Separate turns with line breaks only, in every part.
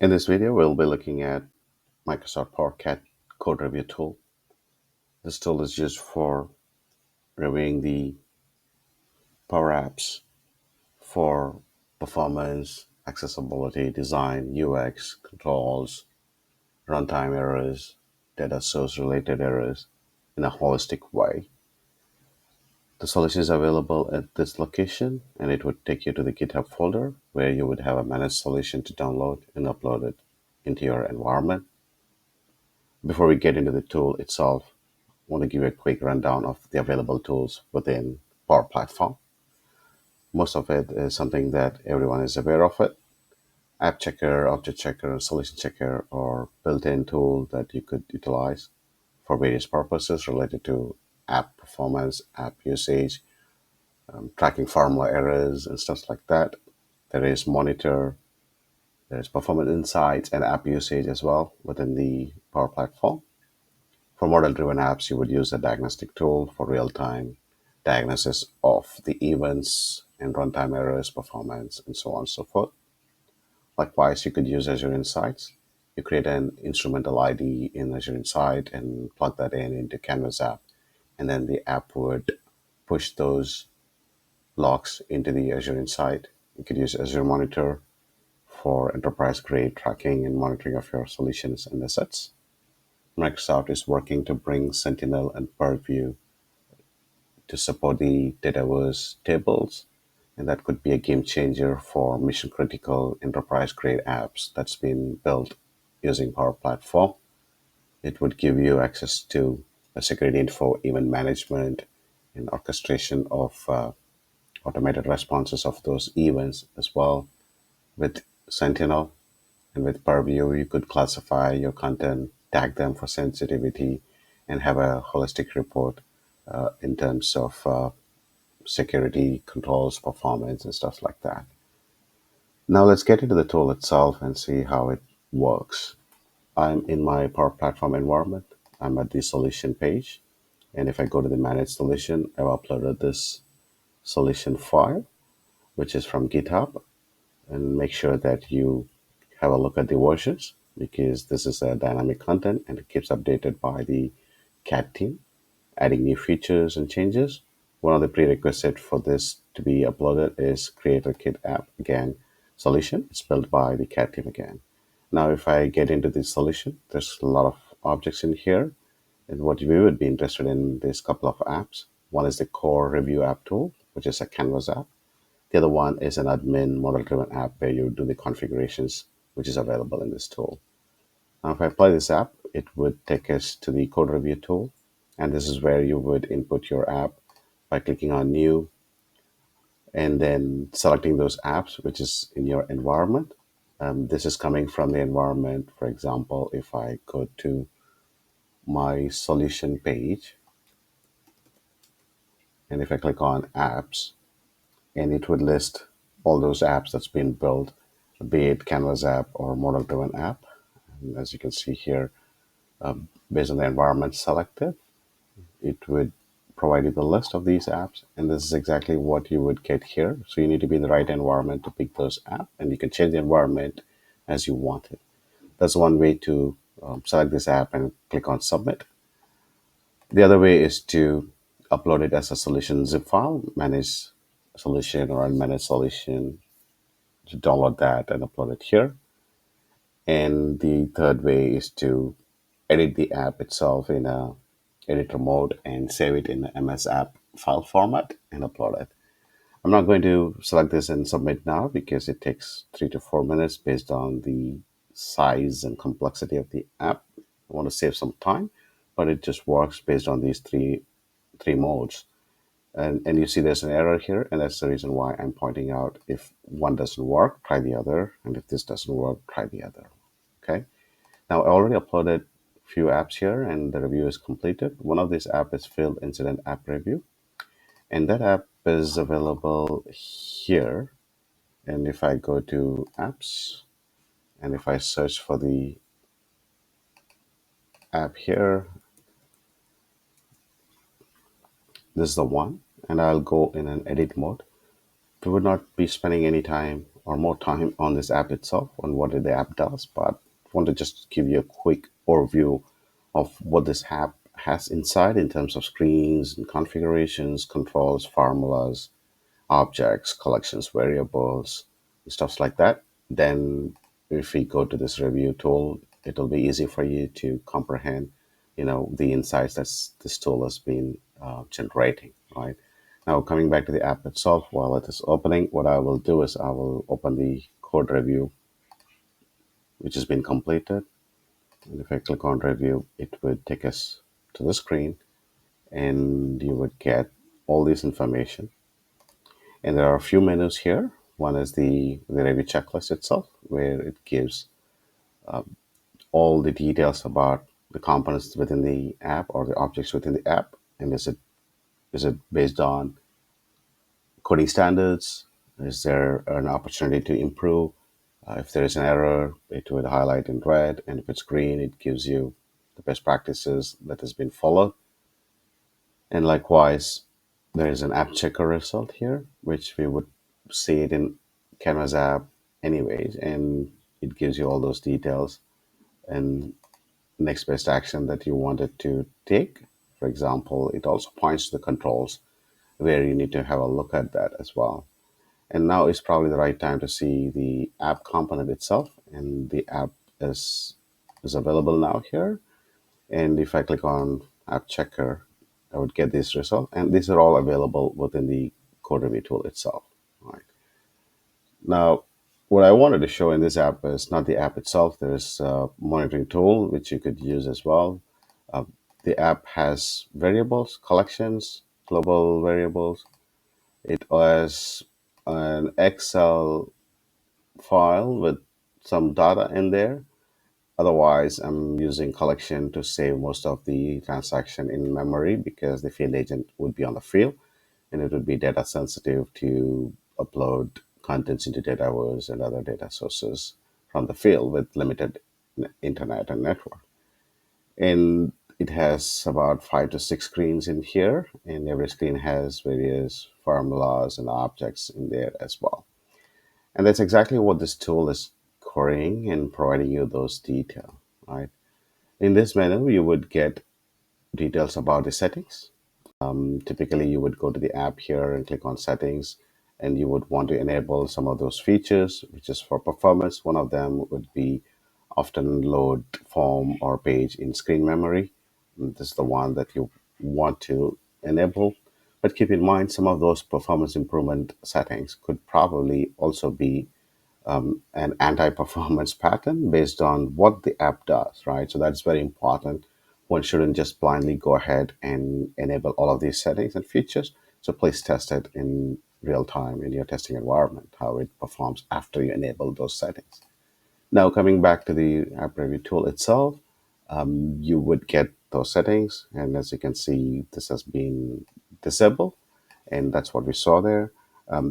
In this video, we'll be looking at Microsoft PowerCat Code Review tool. This tool is used for reviewing the Power Apps for performance, accessibility, design, UX, controls, runtime errors, data source related errors in a holistic way. The solution is available at this location, and it would take you to the GitHub folder where you would have a managed solution to download and upload it into your environment. Before we get into the tool itself, I want to give you a quick rundown of the available tools within Power Platform. Most of it is something that everyone is aware of it. App Checker, Object Checker, Solution Checker are built-in tools that you could utilize for various purposes related to app performance, app usage, tracking formula errors, and stuff like that. There is Monitor, there's Performance Insights, and app usage as well within the Power Platform. For model-driven apps, you would use a diagnostic tool for real-time diagnosis of the events and runtime errors, performance, and so on and so forth. Likewise, you could use Azure Insights. You create an instrumental ID in Azure Insight and plug that in into Canvas app, and then the app would push those logs into the Azure Insight. You could use Azure Monitor for enterprise-grade tracking and monitoring of your solutions and assets. Microsoft is working to bring Sentinel and Purview to support the Dataverse tables, and that could be a game changer for mission critical enterprise grade apps that's been built using Power Platform. It would give you access to security info, event management, and orchestration of automated responses of those events as well. With Sentinel and with Purview, you could classify your content, tag them for sensitivity, and have a holistic report in terms of security controls, performance, and stuff like that. Now let's get into the tool itself and see how it works. I'm in my Power Platform environment. I'm at the solution page. And if I go to the manage solution, I've uploaded this solution file, which is from GitHub. And make sure that you have a look at the versions because this is a dynamic content and it keeps updated by the CAT team, adding new features and changes. One of the prerequisites for this to be uploaded is Creator Kit app again solution. It's built by the CAT team again. Now, if I get into the solution, there's a lot of objects in here. And what we would be interested in this couple of apps. One is the core review app tool, which is a Canvas app. The other one is an admin model-driven app where you do the configurations, which is available in this tool. Now, if I apply this app, it would take us to the code review tool. And this is where you would input your app by clicking on new and then selecting those apps, which is in your environment. This is coming from the environment. For example, if I go to my solution page and if I click on apps, and it would list all those apps that's been built, be it Canvas app or model driven app. And as you can see here, based on the environment selected, it would provide you the list of these apps. And this is exactly what you would get here. So you need to be in the right environment to pick those apps, and you can change the environment as you want it. That's one way to select this app and click on submit. The other way is to upload it as a solution zip file, manage solution or unmanaged solution, to download that and upload it here. And the third way is to edit the app itself in a editor mode and save it in the MS app file format and upload it. I'm not going to select this and submit now because it takes 3 to 4 minutes based on the size and complexity of the app. I want to save some time, but it just works based on these three modes. And you see there's an error here, and that's the reason why I'm pointing out if one doesn't work, try the other, and if this doesn't work, try the other. Okay. Now I already uploaded a few apps here, and the review is completed. One of these apps is Field Incident App Review, and that app is available here. And if I go to apps, and if I search for the app here, this is the one, and I'll go in an edit mode. We would not be spending any time or more time on this app itself, on what the app does, but I want to just give you a quick overview of what this app has inside in terms of screens and configurations, controls, formulas, objects, collections, variables, stuff like that. Then if we go to this review tool, it'll be easy for you to comprehend, the insights that this tool has been generating, right? Now, coming back to the app itself, while it is opening, what I will do is I will open the code review, which has been completed. And if I click on review, it would take us to the screen and you would get all this information. And there are a few menus here. One is the review checklist itself, where it gives all the details about the components within the app or the objects within the app. And is it based on coding standards? Is there an opportunity to improve? If there is an error, it would highlight in red. And if it's green, it gives you the best practices that has been followed. And likewise, there is an app checker result here, which we would see it in Canvas app anyways, and it gives you all those details and next best action that you wanted to take. For example, it also points to the controls where you need to have a look at that as well. And now is probably the right time to see the app component itself, and the app is available now here. And if I click on App Checker, I would get this result. And these are all available within the code review tool itself. Right. Now, what I wanted to show in this app is not the app itself. There's a monitoring tool which you could use as well. Uh, the app has variables, collections, global variables. It has an Excel file with some data in there. Otherwise, I'm using collection to save most of the transaction in memory because the field agent would be on the field and it would be data sensitive to upload contents into Dataverse and other data sources from the field with limited internet and network. And it has about 5 to 6 screens in here, and every screen has various formulas and objects in there as well. And that's exactly what this tool is querying and providing you those details, right? In this menu, you would get details about the settings. Typically, you would go to the app here and click on settings, and you would want to enable some of those features, which is for performance. One of them would be often load form or page in screen memory. And this is the one that you want to enable. But keep in mind, some of those performance improvement settings could probably also be an anti-performance pattern based on what the app does, right? So that's very important. One shouldn't just blindly go ahead and enable all of these settings and features. So please test it in real time in your testing environment, how it performs after you enable those settings. Now, coming back to the app review tool itself, you would get those settings. And as you can see, this has been disabled, and that's what we saw there.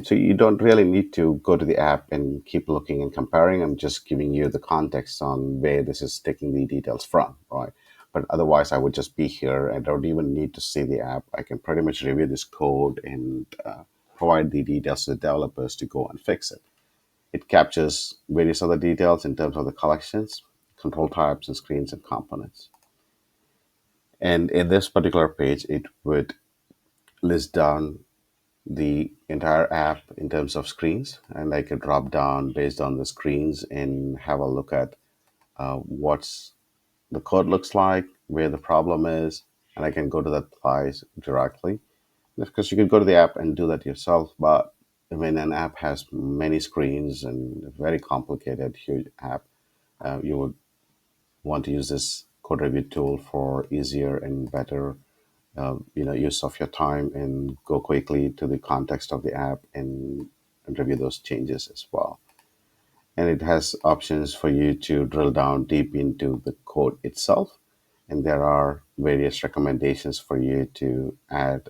So you don't really need to go to the app and keep looking and comparing. I'm just giving you the context on where this is taking the details from, right? But otherwise, I would just be here. I don't even need to see the app. I can pretty much review this code and provide the details to the developers to go and fix it. It captures various other details in terms of the collections, control types, and screens and components. And in this particular page, it would list down the entire app in terms of screens, and I could drop down based on the screens and have a look at what's the code looks like, where the problem is, and I can go to that place directly. Because you could go to the app and do that yourself, but when an app has many screens and a very complicated, huge app, you would want to use this code review tool for easier and better use of your time and go quickly to the context of the app and review those changes as well. And it has options for you to drill down deep into the code itself. And there are various recommendations for you to add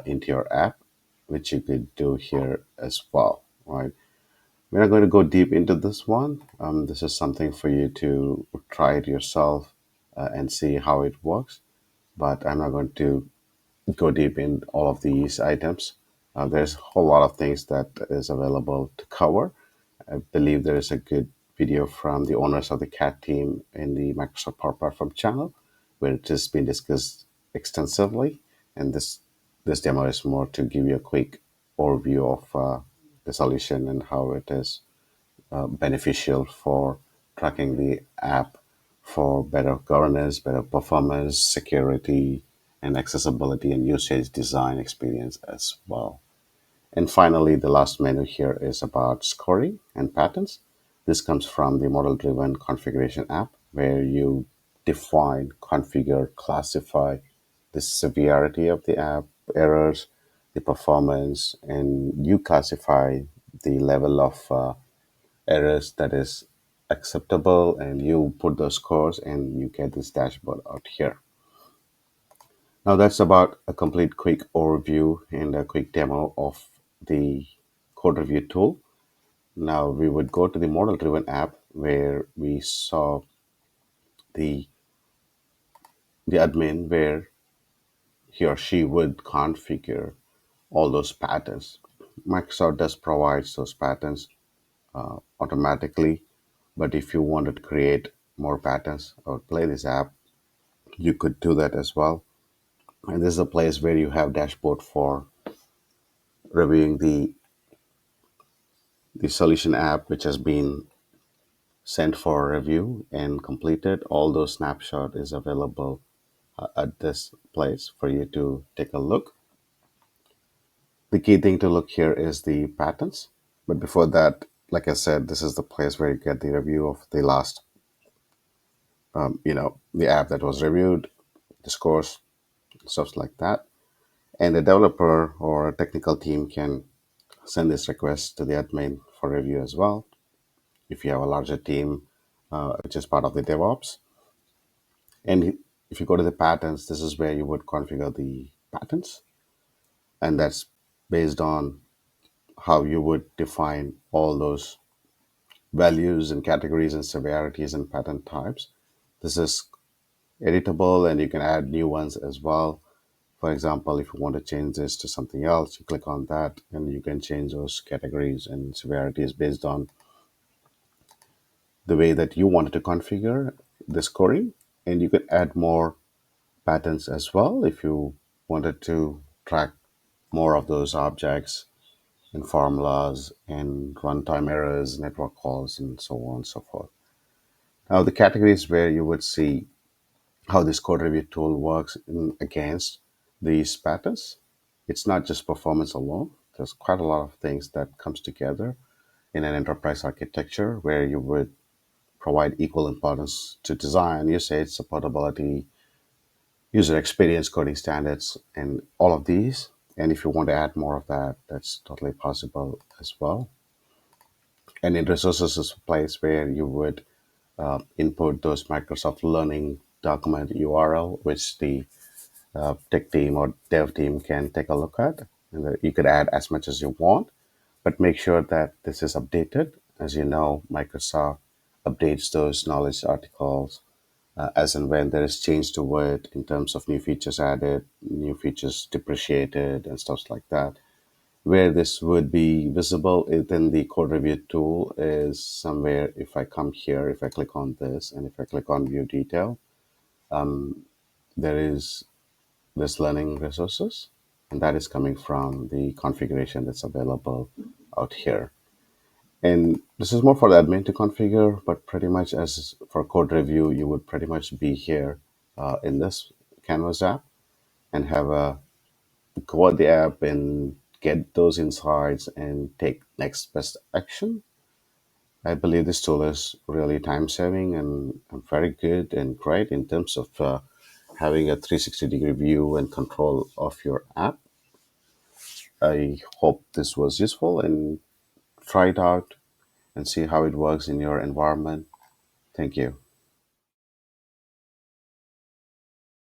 into your app, which you could do here as well, right? We're not going to go deep into this one. This is something for you to try it yourself and see how it works. But I'm not going to go deep in all of these items. There's a whole lot of things that is available to cover. I believe there is a good video from the owners of the CAT team in the Microsoft Power Platform channel where it has been discussed extensively. And this demo is more to give you a quick overview of the solution and how it is beneficial for tracking the app for better governance, better performance, security, and accessibility and usage design experience as well. And finally, the last menu here is about scoring and patterns. This comes from the model driven configuration app where you define, configure, classify the severity of the app errors, the performance, and you classify the level of errors that is acceptable, and you put those scores and you get this dashboard out here. Now that's about a complete quick overview and a quick demo of the code review tool. Now we would go to the model driven app where we saw the the admin where he or she would configure all those patterns. Microsoft does provide those patterns automatically, but if you wanted to create more patterns or play this app, you could do that as well. And this is a place where you have dashboard for reviewing the solution app which has been sent for review and completed. All those snapshot is available at this place for you to take a look. The key thing to look here is the patterns. But before that, like I said, this is the place where you get the review of the last, the app that was reviewed, the scores, stuff like that. And the developer or a technical team can send this request to the admin for review as well. If you have a larger team, which is part of the DevOps. And if you go to the patterns, this is where you would configure the patterns. And that's based on how you would define all those values and categories and severities and pattern types. This is editable and you can add new ones as well. For example, if you want to change this to something else, you click on that and you can change those categories and severities based on the way that you wanted to configure the scoring. And you can add more patterns as well if you wanted to track more of those objects and formulas and runtime errors, network calls, and so on and so forth. Now, the categories where you would see how this code review tool works against these patterns. It's not just performance alone. There's quite a lot of things that comes together in an enterprise architecture where you would provide equal importance to design, usage, supportability, user experience, coding standards, and all of these. And if you want to add more of that, that's totally possible as well. And in resources is a place where you would input those Microsoft Learning document URL, which the tech team or dev team can take a look at. And you could add as much as you want, but make sure that this is updated. As you know, Microsoft updates those knowledge articles as and when there is change to it in terms of new features added, new features depreciated, and stuff like that. Where this would be visible within the code review tool is somewhere. If I come here, if I click on this, and if I click on view detail, there is this learning resources, and that is coming from the configuration that's available out here. And this is more for the admin to configure, but pretty much as for code review, you would pretty much be here in this Canvas app and have a go at the app and get those insights and take next best action. I believe this tool is really time saving and very good and great in terms of having a 360-degree view and control of your app. I hope this was useful and try it out and see how it works in your environment. Thank you.